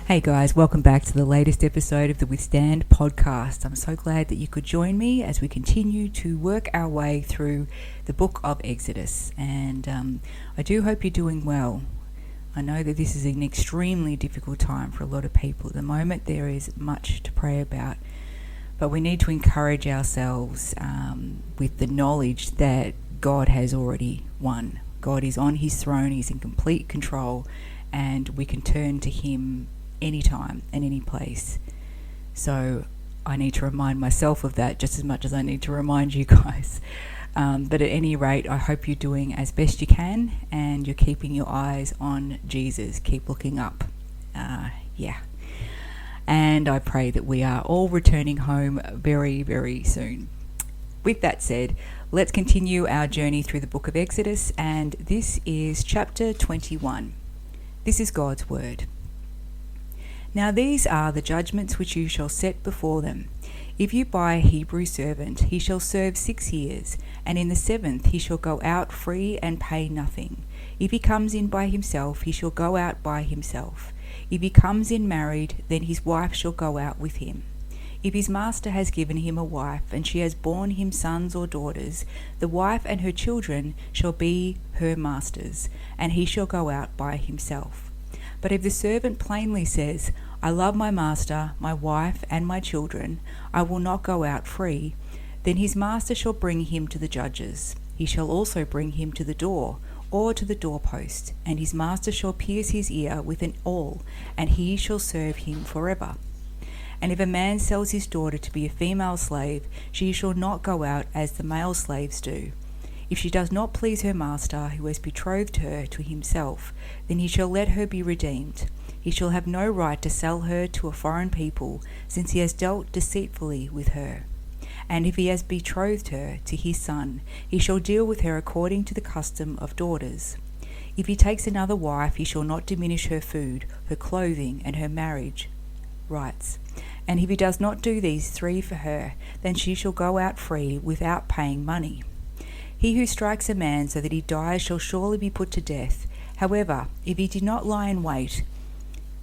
Hey guys, welcome back to the latest episode of the Withstand podcast. I'm so glad that you could join me as we continue to work our way through the book of Exodus. And I do hope you're doing well. I know that this is an extremely difficult time for a lot of people. At the moment, there is much to pray about, but we need to encourage ourselves with the knowledge that God has already won. God is on his throne, he's in complete control, and we can turn to him anytime and any place. So I need to remind myself of that just as much as I need to remind you guys. But at any rate, I hope you're doing as best you can and you're keeping your eyes on Jesus. Keep looking up. And I pray that we are all returning home very, very soon. With that said, let's continue our journey through the book of Exodus, and this is chapter 21. This is God's word. Now these are the judgments which you shall set before them. If you buy a Hebrew servant, he shall serve 6 years, and in the 7th he shall go out free and pay nothing. If he comes in by himself, he shall go out by himself. If he comes in married, then his wife shall go out with him. If his master has given him a wife, and she has borne him sons or daughters, the wife and her children shall be her master's, and he shall go out by himself. But if the servant plainly says, I love my master, my wife, and my children, I will not go out free, then his master shall bring him to the judges. He shall also bring him to the door, or to the doorpost, and his master shall pierce his ear with an awl, and he shall serve him forever. And if a man sells his daughter to be a female slave, she shall not go out as the male slaves do. If she does not please her master, who has betrothed her to himself, then he shall let her be redeemed. He shall have no right to sell her to a foreign people, since he has dealt deceitfully with her. And if he has betrothed her to his son, he shall deal with her according to the custom of daughters. If he takes another wife, he shall not diminish her food, her clothing, and her marriage rights. And if he does not do these 3 for her, then she shall go out free without paying money. He who strikes a man so that he dies shall surely be put to death. However, if he did not lie in wait,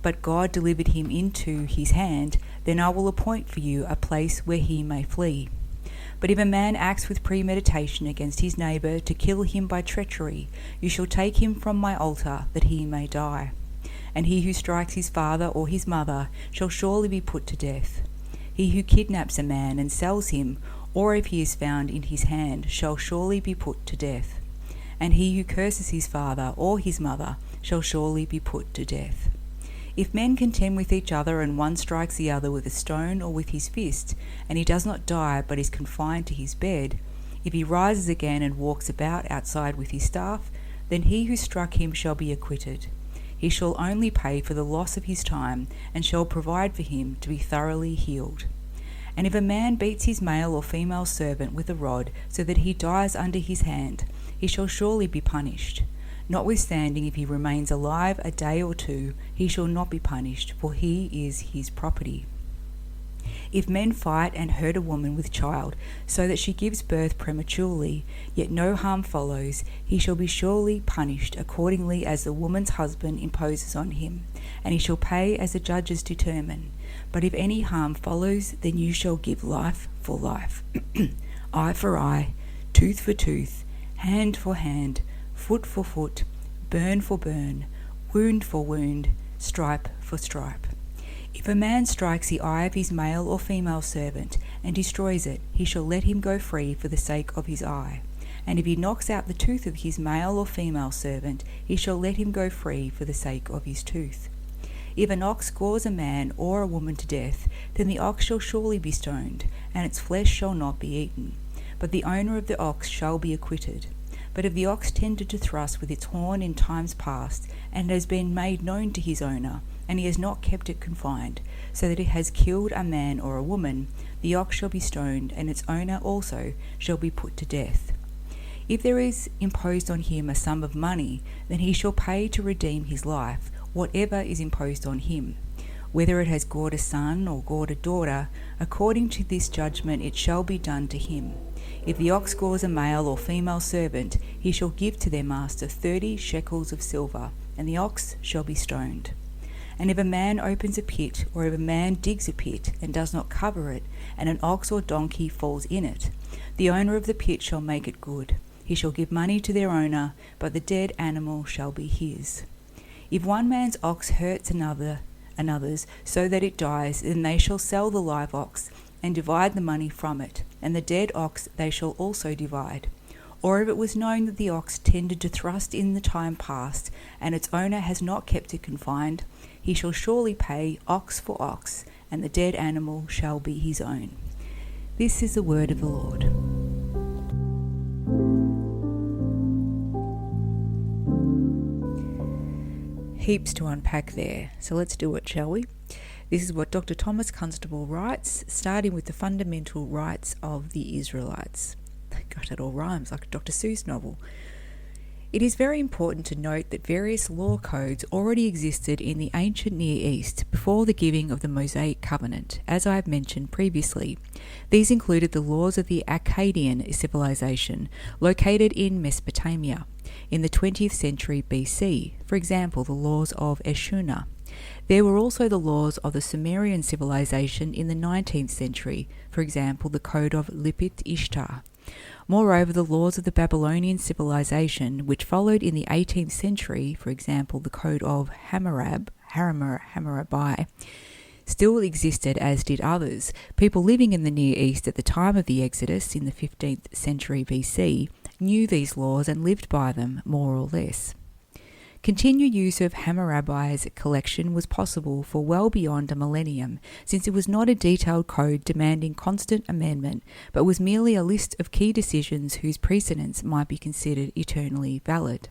but God delivered him into his hand, then I will appoint for you a place where he may flee. But if a man acts with premeditation against his neighbour to kill him by treachery, you shall take him from my altar, that he may die. And he who strikes his father or his mother shall surely be put to death. He who kidnaps a man and sells him, or if he is found in his hand, shall surely be put to death. And he who curses his father or his mother shall surely be put to death. If men contend with each other, and one strikes the other with a stone or with his fist, and he does not die but is confined to his bed, if he rises again and walks about outside with his staff, then he who struck him shall be acquitted. He shall only pay for the loss of his time, and shall provide for him to be thoroughly healed. And if a man beats his male or female servant with a rod, so that he dies under his hand, he shall surely be punished. Notwithstanding, if he remains alive a day or 2, he shall not be punished, for he is his property. If men fight and hurt a woman with child, so that she gives birth prematurely, yet no harm follows, he shall be surely punished accordingly as the woman's husband imposes on him, and he shall pay as the judges determine. But if any harm follows, then you shall give life for life, eye for eye, tooth for tooth, hand for hand, foot for foot, burn for burn, wound for wound, stripe for stripe. If a man strikes the eye of his male or female servant and destroys it, he shall let him go free for the sake of his eye. And if he knocks out the tooth of his male or female servant, he shall let him go free for the sake of his tooth. If an ox gores a man or a woman to death, then the ox shall surely be stoned, and its flesh shall not be eaten. But the owner of the ox shall be acquitted. But if the ox tended to thrust with its horn in times past, and has been made known to his owner, and he has not kept it confined, so that it has killed a man or a woman, the ox shall be stoned, and its owner also shall be put to death. If there is imposed on him a sum of money, then he shall pay to redeem his life, whatever is imposed on him. Whether it has gored a son or gored a daughter, according to this judgment it shall be done to him. If the ox gores a male or female servant, he shall give to their master 30 shekels of silver, and the ox shall be stoned. And if a man opens a pit, or if a man digs a pit, and does not cover it, and an ox or donkey falls in it, the owner of the pit shall make it good. He shall give money to their owner, but the dead animal shall be his. If one man's ox hurts another's, so that it dies, then they shall sell the live ox, and divide the money from it, and the dead ox they shall also divide. Or if it was known that the ox tended to thrust in the time past, and its owner has not kept it confined, he shall surely pay ox for ox, and the dead animal shall be his own. This is the word of the Lord. Heaps to unpack there, so let's do it, shall we? This is what Dr. Thomas Constable writes, starting with the fundamental rights of the Israelites. Gosh, that all rhymes like a Dr. Seuss novel. It is very important to note that various law codes already existed in the ancient Near East before the giving of the Mosaic Covenant, as I have mentioned previously. These included the laws of the Akkadian civilization, located in Mesopotamia, in the 20th century BC, for example, the laws of Eshuna. There were also the laws of the Sumerian civilization in the 19th century, for example, the Code of Lipit Ishtar. Moreover, the laws of the Babylonian civilization, which followed in the 18th century, for example, the Code of Hammurabi, still existed, as did others. People living in the Near East at the time of the Exodus in the 15th century BC knew these laws and lived by them, more or less. Continued use of Hammurabi's collection was possible for well beyond a millennium, since it was not a detailed code demanding constant amendment, but was merely a list of key decisions whose precedents might be considered eternally valid.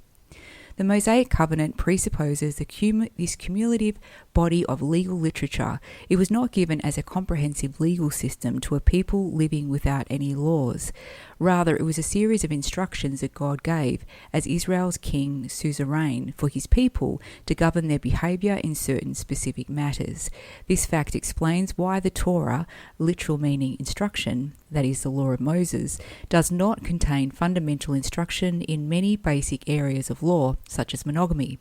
The Mosaic Covenant presupposes this cumulative body of legal literature. It was not given as a comprehensive legal system to a people living without any laws. Rather, it was a series of instructions that God gave, as Israel's king suzerain, for his people to govern their behaviour in certain specific matters. This fact explains why the Torah, literal meaning instruction, that is the law of Moses, does not contain fundamental instruction in many basic areas of law, such as monogamy.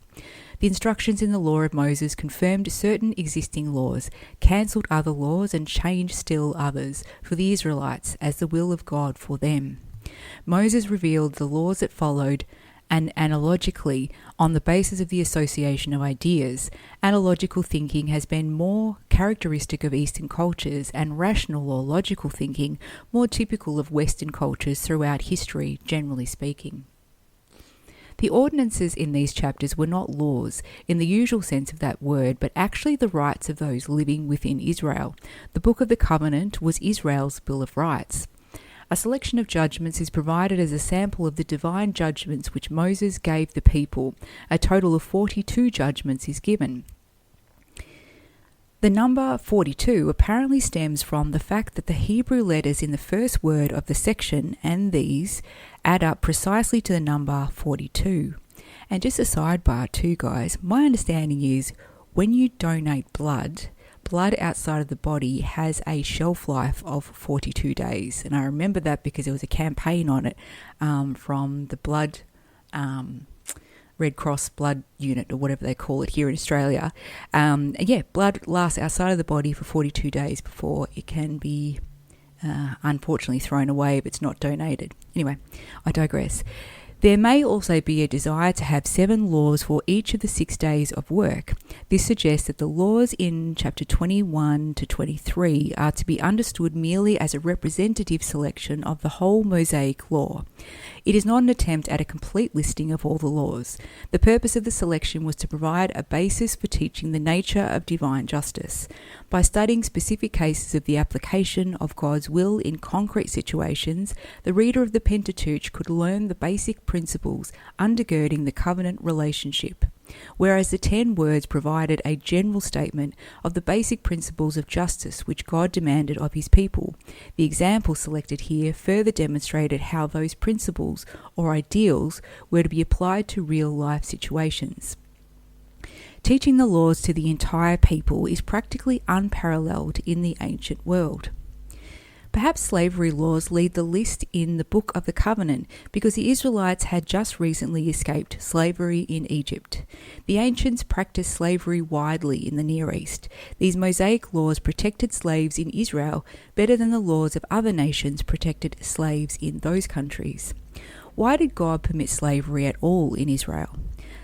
The instructions in the law of Moses confirmed certain existing laws, cancelled other laws, and changed still others for the Israelites as the will of God for them. Moses revealed the laws that followed, and analogically, on the basis of the association of ideas. Analogical thinking has been more characteristic of Eastern cultures, and rational or logical thinking more typical of Western cultures throughout history, generally speaking. The ordinances in these chapters were not laws in the usual sense of that word, but actually the rights of those living within Israel. The Book of the Covenant was Israel's Bill of Rights. A selection of judgments is provided as a sample of the divine judgments which Moses gave the people. A total of 42 judgments is given. The number 42 apparently stems from the fact that the Hebrew letters in the first word of the section and these add up precisely to the number 42. And just a sidebar too, guys, my understanding is when you donate blood outside of the body has a shelf life of 42 days. And I remember that because there was a campaign on it from the Red Cross blood unit, or whatever they call it here in Australia. Blood lasts outside of the body for 42 days before it can be unfortunately thrown away if it's not donated. Anyway, I digress. There may also be a desire to have 7 laws for each of the 6 days of work. This suggests that the laws in chapter 21 to 23 are to be understood merely as a representative selection of the whole Mosaic law. It is not an attempt at a complete listing of all the laws. The purpose of the selection was to provide a basis for teaching the nature of divine justice. By studying specific cases of the application of God's will in concrete situations, the reader of the Pentateuch could learn the basic principles undergirding the covenant relationship, whereas the 10 words provided a general statement of the basic principles of justice which God demanded of his people. The example selected here further demonstrated how those principles or ideals were to be applied to real-life situations. Teaching the laws to the entire people is practically unparalleled in the ancient world. Perhaps slavery laws lead the list in the Book of the Covenant because the Israelites had just recently escaped slavery in Egypt. The ancients practiced slavery widely in the Near East. These Mosaic laws protected slaves in Israel better than the laws of other nations protected slaves in those countries. Why did God permit slavery at all in Israel?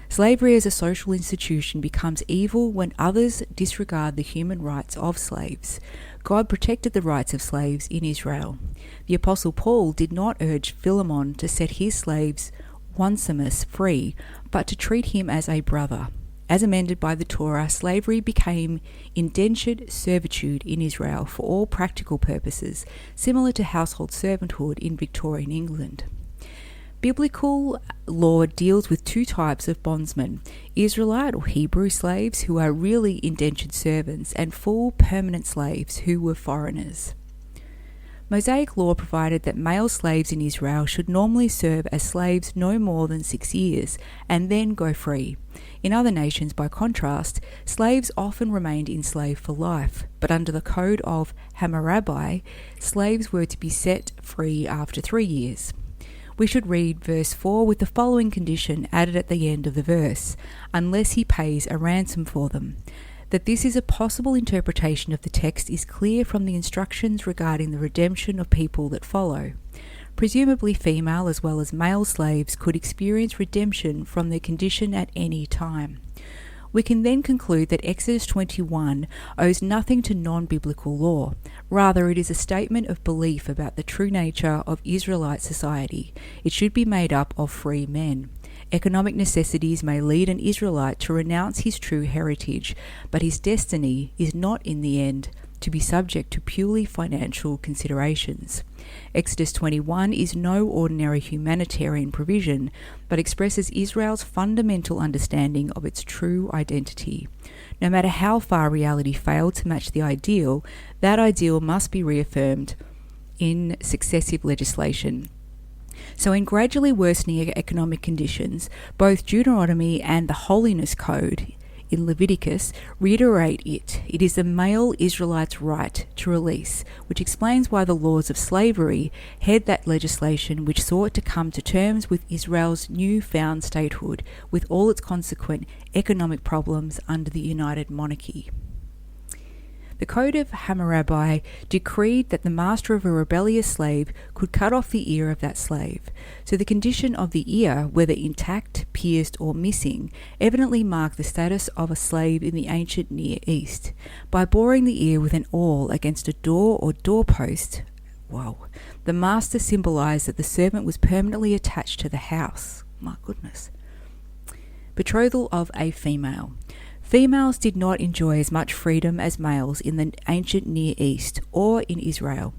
Slavery as a social institution becomes evil when others disregard the human rights of slaves. God protected the rights of slaves in Israel. The Apostle Paul did not urge Philemon to set his slaves Onesimus free, but to treat him as a brother. As amended by the Torah, slavery became indentured servitude in Israel for all practical purposes, similar to household servanthood in Victorian England. Biblical law deals with two types of bondsmen: Israelite or Hebrew slaves, who are really indentured servants, and full permanent slaves, who were foreigners. Mosaic law provided that male slaves in Israel should normally serve as slaves no more than 6 years, and then go free. In other nations, by contrast, slaves often remained enslaved for life, but under the code of Hammurabi, slaves were to be set free after 3 years. We should read verse 4 with the following condition added at the end of the verse: unless he pays a ransom for them. That this is a possible interpretation of the text is clear from the instructions regarding the redemption of people that follow. Presumably female as well as male slaves could experience redemption from their condition at any time. We can then conclude that Exodus 21 owes nothing to non-biblical law. Rather, it is a statement of belief about the true nature of Israelite society. It should be made up of free men. Economic necessities may lead an Israelite to renounce his true heritage, but his destiny is not in the end to be subject to purely financial considerations. Exodus 21 is no ordinary humanitarian provision, but expresses Israel's fundamental understanding of its true identity. No matter how far reality failed to match the ideal, that ideal must be reaffirmed in successive legislation. So in gradually worsening economic conditions, both Deuteronomy and the Holiness Code in Leviticus reiterate it. It is the male Israelite's right to release, which explains why the laws of slavery head that legislation which sought to come to terms with Israel's newfound statehood, with all its consequent economic problems under the United Monarchy. The Code of Hammurabi decreed that the master of a rebellious slave could cut off the ear of that slave. So the condition of the ear, whether intact, pierced, or missing, evidently marked the status of a slave in the ancient Near East. By boring the ear with an awl against a door or doorpost, the master symbolized that the servant was permanently attached to the house. My goodness. Betrothal of a female. Females did not enjoy as much freedom as males in the ancient Near East or in Israel.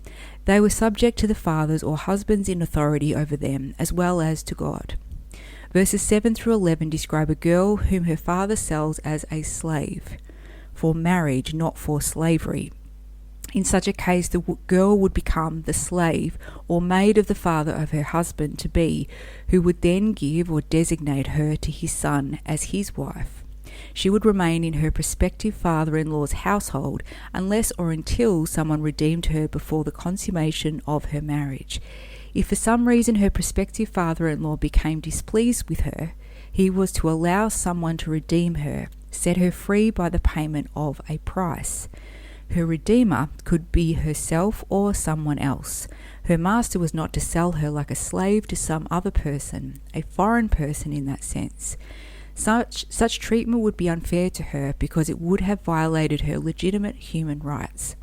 They were subject to the fathers or husbands in authority over them, as well as to God. Verses 7 through 11 describe a girl whom her father sells as a slave, for marriage, not for slavery. In such a case, the girl would become the slave or maid of the father of her husband to be, who would then give or designate her to his son as his wife. She would remain in her prospective father-in-law's household unless or until someone redeemed her before the consummation of her marriage. If for some reason her prospective father-in-law became displeased with her, he was to allow someone to redeem her, set her free by the payment of a price. Her redeemer could be herself or someone else. Her master was not to sell her like a slave to some other person, a foreign person in that sense. Such treatment would be unfair to her because it would have violated her legitimate human rights.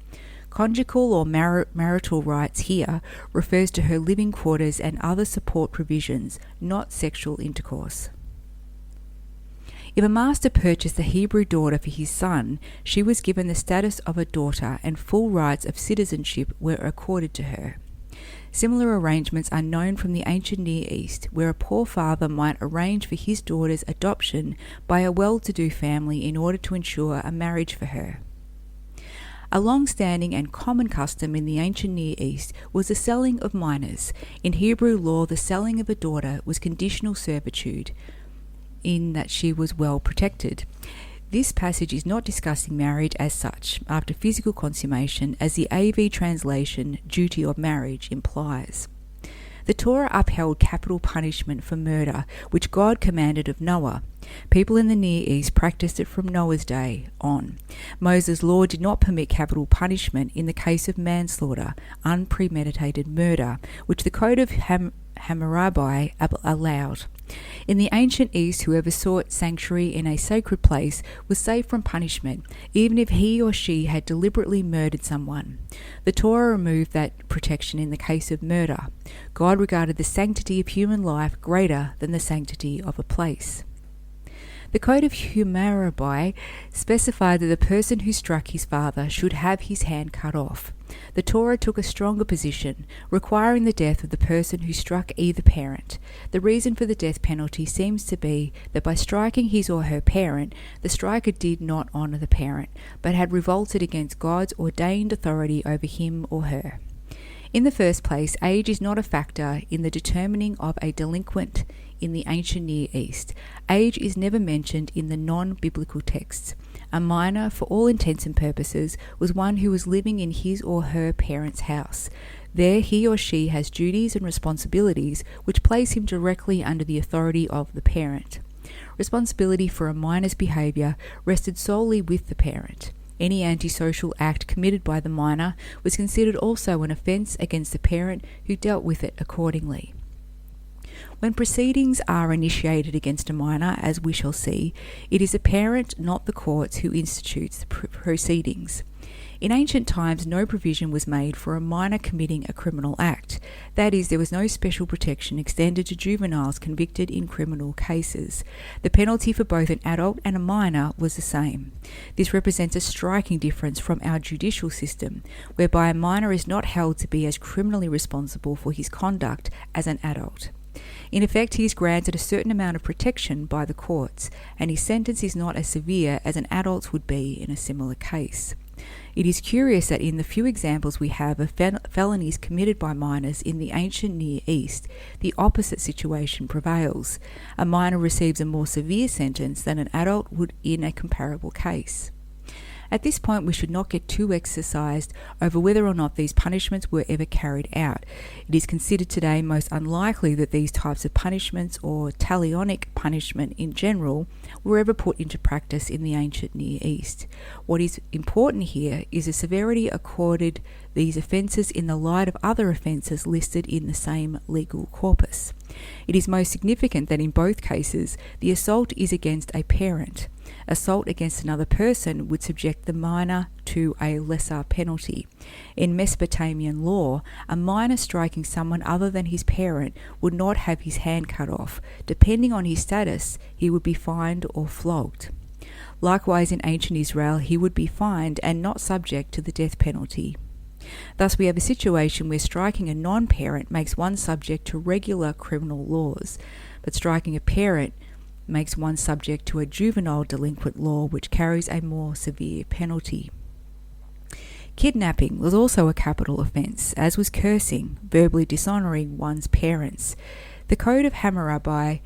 Conjugal or marital rights here refers to her living quarters and other support provisions, not sexual intercourse. If a master purchased a Hebrew daughter for his son, she was given the status of a daughter and full rights of citizenship were accorded to her. Similar arrangements are known from the ancient Near East, where a poor father might arrange for his daughter's adoption by a well-to-do family in order to ensure a marriage for her. A long-standing and common custom in the ancient Near East was the selling of minors. In Hebrew law, the selling of a daughter was conditional servitude, in that she was well protected. This passage is not discussing marriage as such, after physical consummation, as the AV translation, duty of marriage, implies. The Torah upheld capital punishment for murder, which God commanded of Noah. People in the Near East practiced it from Noah's day on. Moses' law did not permit capital punishment in the case of manslaughter, unpremeditated murder, which the Code of Hammurabi allowed. In the ancient East, whoever sought sanctuary in a sacred place was safe from punishment, even if he or she had deliberately murdered someone. The Torah removed that protection in the case of murder. God regarded the sanctity of human life greater than the sanctity of a place. The Code of Hammurabi specified that the person who struck his father should have his hand cut off. The Torah took a stronger position, requiring the death of the person who struck either parent. The reason for the death penalty seems to be that by striking his or her parent, the striker did not honour the parent, but had revolted against God's ordained authority over him or her. In the first place, age is not a factor in the determining of a delinquent in the ancient Near East. Age is never mentioned in the non-biblical texts. A minor, for all intents and purposes, was one who was living in his or her parents' house. There he or she has duties and responsibilities which place him directly under the authority of the parent. Responsibility for a minor's behaviour rested solely with the parent. Any antisocial act committed by the minor was considered also an offence against the parent, who dealt with it accordingly. When proceedings are initiated against a minor, as we shall see, it is a parent, not the courts, who institutes the proceedings. In ancient times, no provision was made for a minor committing a criminal act. That is, there was no special protection extended to juveniles convicted in criminal cases. The penalty for both an adult and a minor was the same. This represents a striking difference from our judicial system, whereby a minor is not held to be as criminally responsible for his conduct as an adult. In effect, he is granted a certain amount of protection by the courts, and his sentence is not as severe as an adult's would be in a similar case. It is curious that in the few examples we have of felonies committed by minors in the ancient Near East, the opposite situation prevails. A minor receives a more severe sentence than an adult would in a comparable case. At this point, we should not get too exercised over whether or not these punishments were ever carried out. It is considered today most unlikely that these types of punishments, or talionic punishment in general, were ever put into practice in the ancient Near East. What is important here is the severity accorded these offences in the light of other offences listed in the same legal corpus. It is most significant that in both cases, the assault is against a parent. Assault against another person would subject the minor to a lesser penalty. In Mesopotamian law, a minor striking someone other than his parent would not have his hand cut off. Depending on his status, he would be fined or flogged. Likewise, in ancient Israel, he would be fined and not subject to the death penalty. Thus, we have a situation where striking a non-parent makes one subject to regular criminal laws, but striking a parent makes one subject to a juvenile delinquent law which carries a more severe penalty. Kidnapping was also a capital offence, as was cursing, verbally dishonouring one's parents. The Code of Hammurabi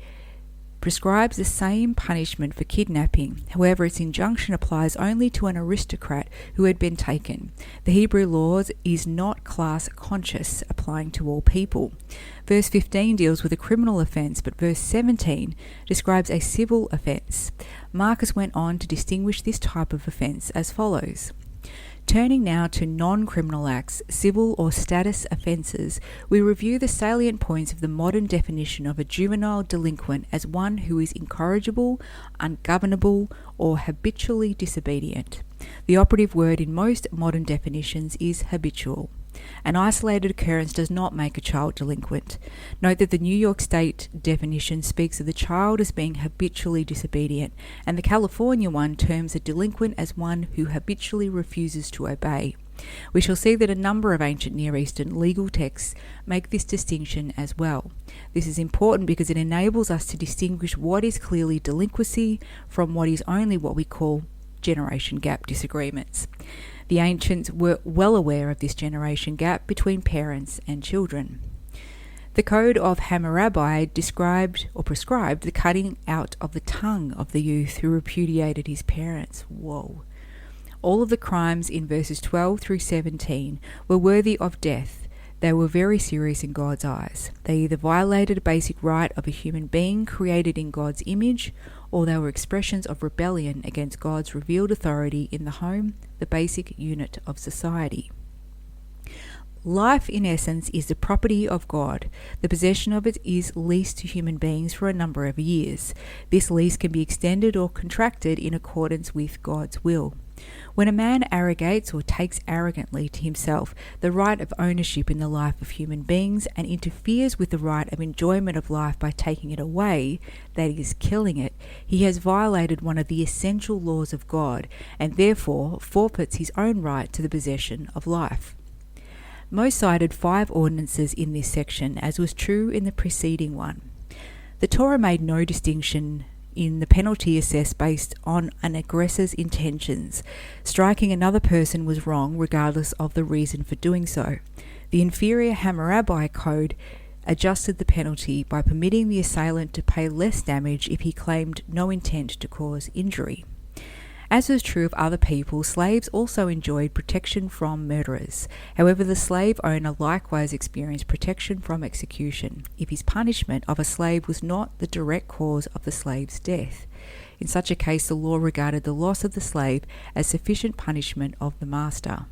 prescribes the same punishment for kidnapping. However, its injunction applies only to an aristocrat who had been taken. The Hebrew laws is not class conscious, applying to all people. Verse 15 deals with a criminal offence, but verse 17 describes a civil offence. Marcus went on to distinguish this type of offence as follows. Turning now to non-criminal acts, civil or status offences, we review the salient points of the modern definition of a juvenile delinquent as one who is incorrigible, ungovernable, or habitually disobedient. The operative word in most modern definitions is habitual. An isolated occurrence does not make a child delinquent. Note that the New York State definition speaks of the child as being habitually disobedient, and the California one terms a delinquent as one who habitually refuses to obey. We shall see that a number of ancient Near Eastern legal texts make this distinction as well. This is important because it enables us to distinguish what is clearly delinquency from what is only what we call generation gap disagreements. The ancients were well aware of this generation gap between parents and children. The Code of Hammurabi described or prescribed the cutting out of the tongue of the youth who repudiated his parents. Whoa. All of the crimes in verses 12 through 17 were worthy of death. They were very serious in God's eyes. They either violated a basic right of a human being created in God's image, or they were expressions of rebellion against God's revealed authority in the home, the basic unit of society. Life, in essence, is the property of God. The possession of it is leased to human beings for a number of years. This lease can be extended or contracted in accordance with God's will. When a man arrogates or takes arrogantly to himself the right of ownership in the life of human beings and interferes with the right of enjoyment of life by taking it away, that is, killing it, he has violated one of the essential laws of God and therefore forfeits his own right to the possession of life. Most cited 5 ordinances in this section, as was true in the preceding one. The Torah made no distinction in the penalty assessed based on an aggressor's intentions. Striking another person was wrong regardless of the reason for doing so. The inferior Hammurabi Code adjusted the penalty by permitting the assailant to pay less damage if he claimed no intent to cause injury. As was true of other people, slaves also enjoyed protection from murderers. However, the slave owner likewise experienced protection from execution if his punishment of a slave was not the direct cause of the slave's death. In such a case, the law regarded the loss of the slave as sufficient punishment of the master.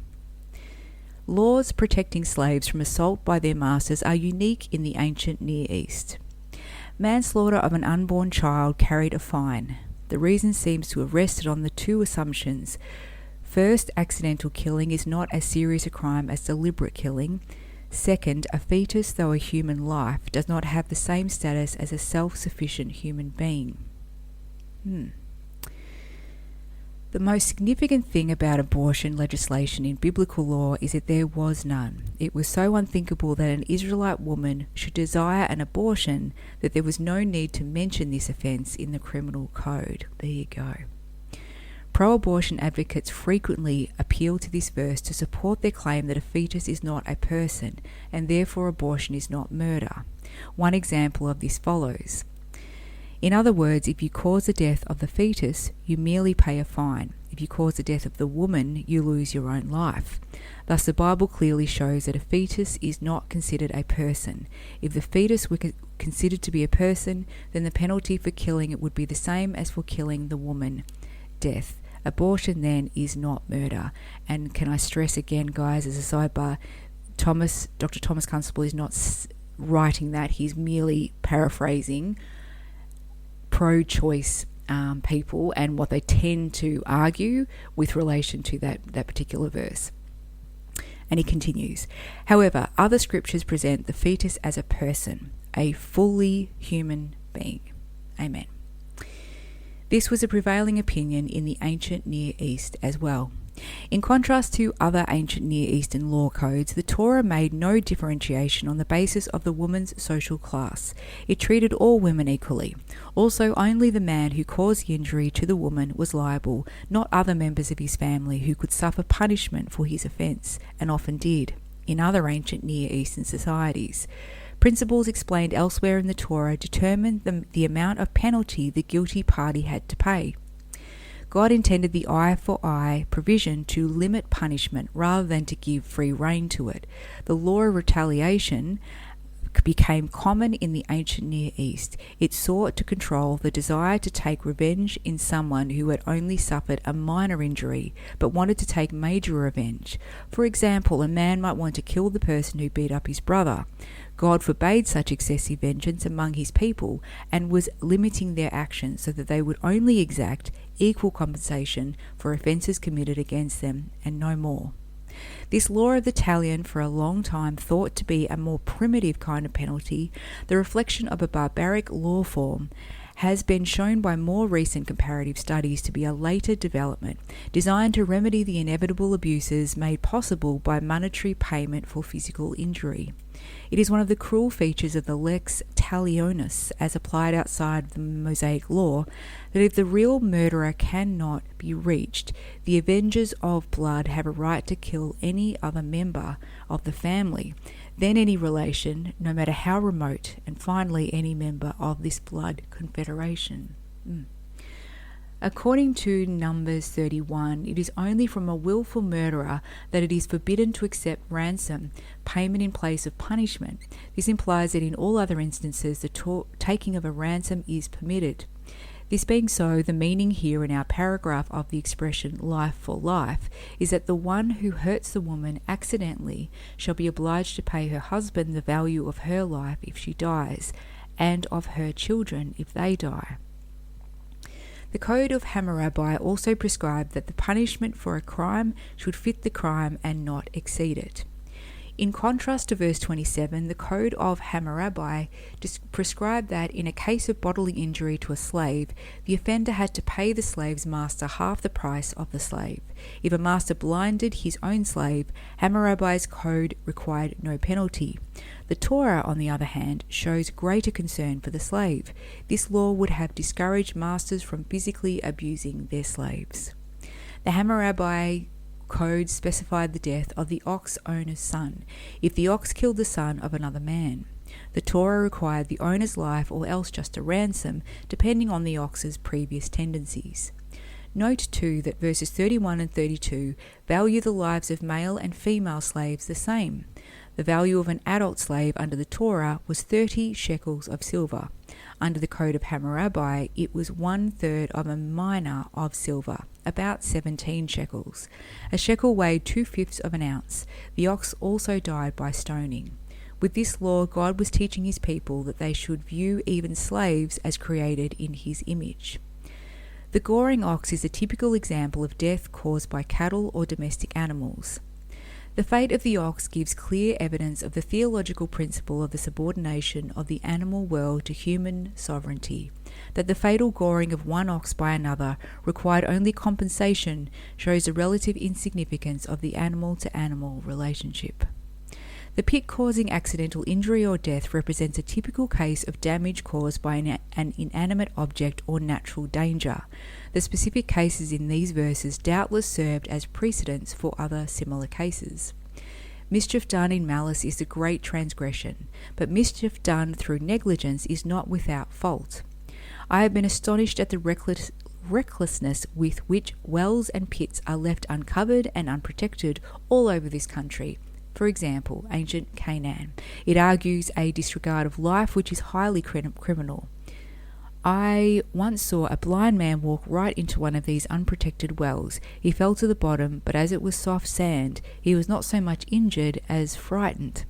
Laws protecting slaves from assault by their masters are unique in the ancient Near East. Manslaughter of an unborn child carried a fine. The reason seems to have rested on the 2 assumptions. First, accidental killing is not as serious a crime as deliberate killing. Second, a fetus, though a human life, does not have the same status as a self-sufficient human being. The most significant thing about abortion legislation in biblical law is that there was none. It was so unthinkable that an Israelite woman should desire an abortion that there was no need to mention this offence in the criminal code. There you go. Pro-abortion advocates frequently appeal to this verse to support their claim that a fetus is not a person, and therefore abortion is not murder. One example of this follows. In other words, if you cause the death of the fetus, you merely pay a fine. If you cause the death of the woman, you lose your own life. Thus, the Bible clearly shows that a fetus is not considered a person. If the fetus were considered to be a person, then the penalty for killing it would be the same as for killing the woman, death. Abortion, then, is not murder. And can I stress again, guys, as a sidebar, Dr. Thomas Constable is not writing that. He's merely paraphrasing pro-choice people and what they tend to argue with relation to that particular verse. And he continues, however, other scriptures present the fetus as a person, a fully human being. Amen. This was a prevailing opinion in the ancient Near East as well. In contrast to other ancient Near Eastern law codes, the Torah made no differentiation on the basis of the woman's social class. It treated all women equally. Also, only the man who caused the injury to the woman was liable, not other members of his family who could suffer punishment for his offence, and often did, in other ancient Near Eastern societies. Principles explained elsewhere in the Torah determined the amount of penalty the guilty party had to pay. God intended the eye for eye provision to limit punishment rather than to give free rein to it. The law of retaliation became common in the ancient Near East. It sought to control the desire to take revenge in someone who had only suffered a minor injury but wanted to take major revenge. For example, a man might want to kill the person who beat up his brother. God forbade such excessive vengeance among his people and was limiting their actions so that they would only exact equal compensation for offences committed against them and no more. This law of the talion for a long time thought to be a more primitive kind of penalty, the reflection of a barbaric law form, has been shown by more recent comparative studies to be a later development designed to remedy the inevitable abuses made possible by monetary payment for physical injury. It is one of the cruel features of the lex talionis, as applied outside the Mosaic law, that if the real murderer cannot be reached, the avengers of blood have a right to kill any other member of the family, then any relation, no matter how remote, and finally any member of this blood confederation. According to Numbers 31, it is only from a willful murderer that it is forbidden to accept ransom, payment in place of punishment. This implies that in all other instances the taking of a ransom is permitted. This being so, the meaning here in our paragraph of the expression life for life is that the one who hurts the woman accidentally shall be obliged to pay her husband the value of her life if she dies, and of her children if they die. The Code of Hammurabi also prescribed that the punishment for a crime should fit the crime and not exceed it. In contrast to verse 27, the Code of Hammurabi prescribed that in a case of bodily injury to a slave, the offender had to pay the slave's master half the price of the slave. If a master blinded his own slave, Hammurabi's code required no penalty. The Torah, on the other hand, shows greater concern for the slave. This law would have discouraged masters from physically abusing their slaves. The Hammurabi Code specified the death of the ox owner's son, if the ox killed the son of another man. The Torah required the owner's life or else just a ransom, depending on the ox's previous tendencies. Note too that verses 31 and 32 value the lives of male and female slaves the same. The value of an adult slave under the Torah was 30 shekels of silver. Under the Code of Hammurabi, it was 1/3 of a mina of silver, about 17 shekels. A shekel weighed 2/5 of an ounce. The ox also died by stoning. With this law, God was teaching his people that they should view even slaves as created in his image. The goring ox is a typical example of death caused by cattle or domestic animals. The fate of the ox gives clear evidence of the theological principle of the subordination of the animal world to human sovereignty. That the fatal goring of one ox by another required only compensation shows the relative insignificance of the animal-to-animal relationship. The pit causing accidental injury or death represents a typical case of damage caused by an inanimate object or natural danger. The specific cases in these verses doubtless served as precedents for other similar cases. Mischief done in malice is a great transgression, but mischief done through negligence is not without fault. I have been astonished at the recklessness with which wells and pits are left uncovered and unprotected all over this country. For example, ancient Canaan. It argues a disregard of life which is highly criminal. I once saw a blind man walk right into one of these unprotected wells. He fell to the bottom, but as it was soft sand, he was not so much injured as frightened.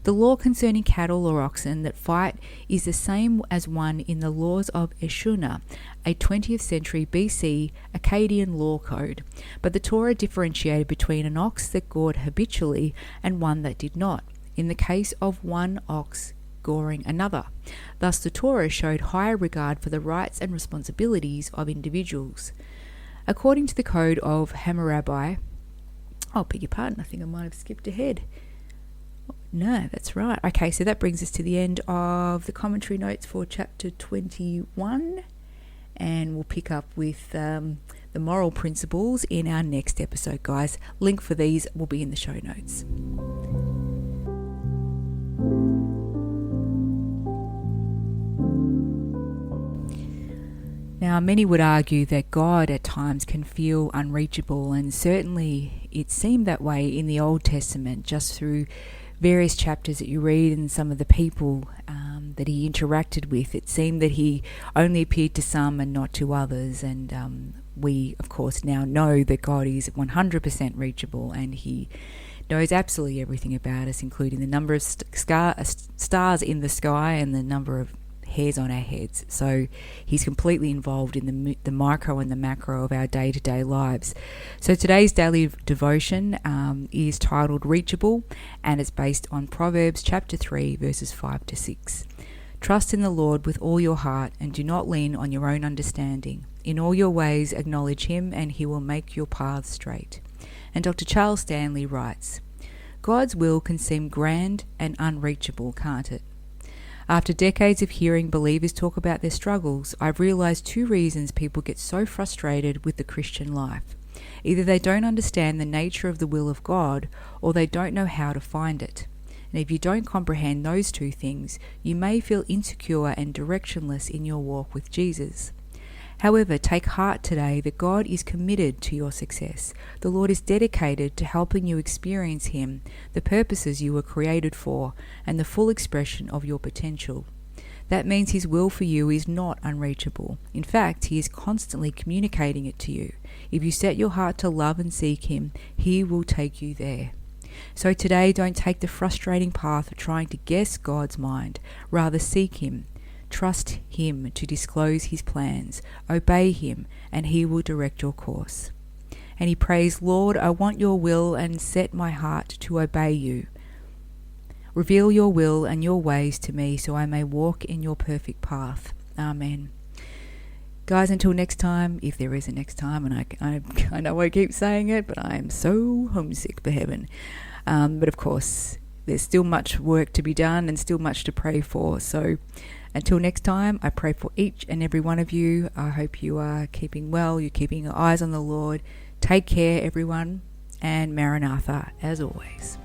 The law concerning cattle or oxen that fight is the same as one in the laws of Eshuna, a 20th century BC Akkadian law code, but the Torah differentiated between an ox that gored habitually and one that did not, in the case of one ox goring another. Thus the Torah showed higher regard for the rights and responsibilities of individuals. According to the Code of Hammurabi, beg your pardon, I think I might have skipped ahead. No, that's right. Okay, so that brings us to the end of the commentary notes for chapter 21, and we'll pick up with the moral principles in our next episode, guys. Link for these will be in the show notes. Now, many would argue that God at times can feel unreachable, and certainly it seemed that way in the Old Testament, just through various chapters that you read and some of the people that he interacted with. It seemed that he only appeared to some and not to others, and we of course now know that God is 100% reachable, and he knows absolutely everything about us, including the number of stars in the sky and the number of hairs on our heads. So he's completely involved in the micro and the macro of our day-to-day lives. So today's daily devotion is titled Reachable, and it's based on Proverbs chapter 3 verses 5 to 6. Trust in the Lord with all your heart and do not lean on your own understanding. In all your ways acknowledge him and he will make your paths straight. And Dr. Charles Stanley writes, God's will can seem grand and unreachable, can't it? After decades of hearing believers talk about their struggles, I've realized 2 reasons people get so frustrated with the Christian life. Either they don't understand the nature of the will of God, or they don't know how to find it. And if you don't comprehend those 2 things, you may feel insecure and directionless in your walk with Jesus. However, take heart today that God is committed to your success. The Lord is dedicated to helping you experience Him, the purposes you were created for, and the full expression of your potential. That means His will for you is not unreachable. In fact, He is constantly communicating it to you. If you set your heart to love and seek Him, He will take you there. So today, don't take the frustrating path of trying to guess God's mind. Rather, seek Him. Trust Him to disclose His plans. Obey Him, and He will direct your course. And he prays, Lord, I want your will and set my heart to obey you. Reveal your will and your ways to me so I may walk in your perfect path. Amen. Guys, until next time, if there is a next time, and I know I keep saying it, but I am so homesick for heaven. But of course, there's still much work to be done and still much to pray for. So until next time, I pray for each and every one of you. I hope you are keeping well, you're keeping your eyes on the Lord. Take care, everyone, and Maranatha, as always.